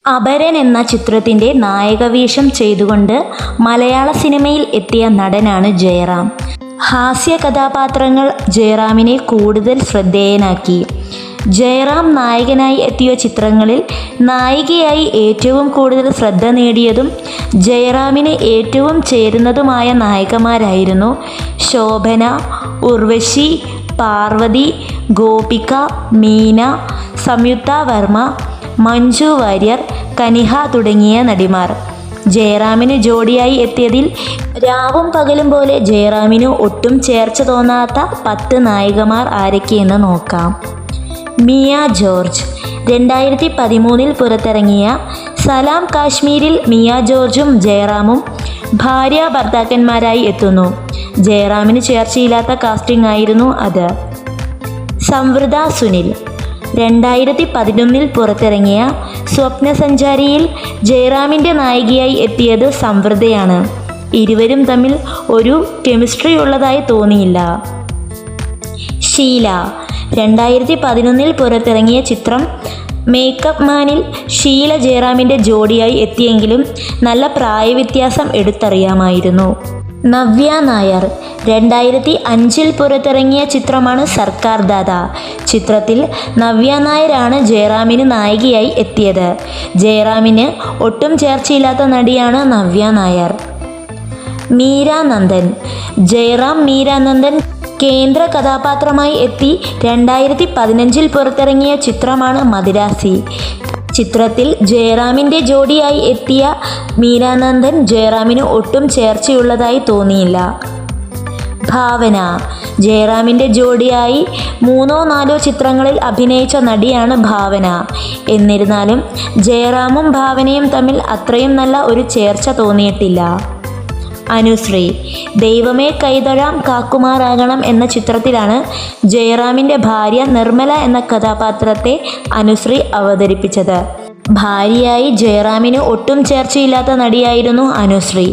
അപരൻ എന്ന ചിത്രത്തിൻ്റെ നായകവേഷം ചെയ്തുകൊണ്ട് മലയാള സിനിമയിൽ എത്തിയ നടനാണ് ജയറാം. ഹാസ്യ കഥാപാത്രങ്ങൾ ജയറാമിനെ കൂടുതൽ ശ്രദ്ധേയനാക്കി. ജയറാം നായകനായി എത്തിയ ചിത്രങ്ങളിൽ നായികയായി ഏറ്റവും കൂടുതൽ ശ്രദ്ധ നേടിയതും ജയറാമിന് ഏറ്റവും ചേരുന്നതുമായ നായികമാരായിരുന്നു ശോഭന, ഉർവശി, പാർവതി, ഗോപിക, മീന, സംയുക്ത വർമ്മ, മഞ്ജു വാര്യർ, കനിഹ തുടങ്ങിയ നടിമാർ. ജയറാമിന് ജോഡിയായി എത്തിയതിൽ രാവും പകലും പോലെ ജയറാമിന് ഒട്ടും ചേർച്ച തോന്നാത്ത 10 നായികമാർ ആരൊക്കെയെന്ന് നോക്കാം. മിയ ജോർജ്. 2013 പുറത്തിറങ്ങിയ സലാം കാശ്മീരിൽ മിയ ജോർജും ജയറാമും ഭാര്യ ഭർത്താക്കന്മാരായി എത്തുന്നു. ജയറാമിന് ചേർച്ചയില്ലാത്ത കാസ്റ്റിംഗ് ആയിരുന്നു അത്. സംവൃത സുനിൽ. 2011 പുറത്തിറങ്ങിയ സ്വപ്നസഞ്ചാരിയിൽ ജയറാമിൻ്റെ നായികയായി എത്തിയത് സംവൃതയാണ്. ഇരുവരും തമ്മിൽ ഒരു കെമിസ്ട്രി ഉള്ളതായി തോന്നിയില്ല. ഷീല. 2011 പുറത്തിറങ്ങിയ ചിത്രം മേക്കപ്പ് മാനിൽ ഷീല ജയറാമിൻ്റെ ജോഡിയായി എത്തിയെങ്കിലും നല്ല പ്രായവ്യത്യാസം എടുത്തറിയാമായിരുന്നു. നവ്യ നായർ. 2005 പുറത്തിറങ്ങിയ ചിത്രമാണ് സർക്കാർ ദാദ. ചിത്രത്തിൽ നവ്യ നായരാണ് ജയറാമിന് നായികയായി എത്തിയത്. ജയറാമിന് ഒട്ടും ചേർച്ചയില്ലാത്ത നടിയാണ് നവ്യ നായർ. മീര നന്ദൻ. ജയറാം മീര നന്ദൻ കേന്ദ്ര കഥാപാത്രമായി എത്തി 2015 പുറത്തിറങ്ങിയ ചിത്രമാണ് മദിരാസി. ചിത്രത്തിൽ ജയറാമിൻ്റെ ജോഡിയായി എത്തിയ മീരാനന്ദൻ ജയറാമിന് ഒട്ടും ചേർച്ചയുള്ളതായി തോന്നിയില്ല. ഭാവന. ജയറാമിൻ്റെ ജോഡിയായി 3-4 ചിത്രങ്ങളിൽ അഭിനയിച്ച നടിയാണ് ഭാവന. എന്നിരുന്നാലും ജയറാമും ഭാവനയും തമ്മിൽ അത്രയും നല്ല ഒരു ചേർച്ച തോന്നിയിട്ടില്ല. അനുശ്രീ. ദൈവമേ കൈതൊഴാം കാക്കുമാറാകണം എന്ന ചിത്രത്തിലാണ് ജയറാമിൻ്റെ ഭാര്യ നിർമ്മല എന്ന കഥാപാത്രത്തെ അനുശ്രീ അവതരിപ്പിച്ചത്. ഭാര്യയായി ജയറാമിന് ഒട്ടും ചേർച്ചയില്ലാത്ത നടിയായിരുന്നു അനുശ്രീ.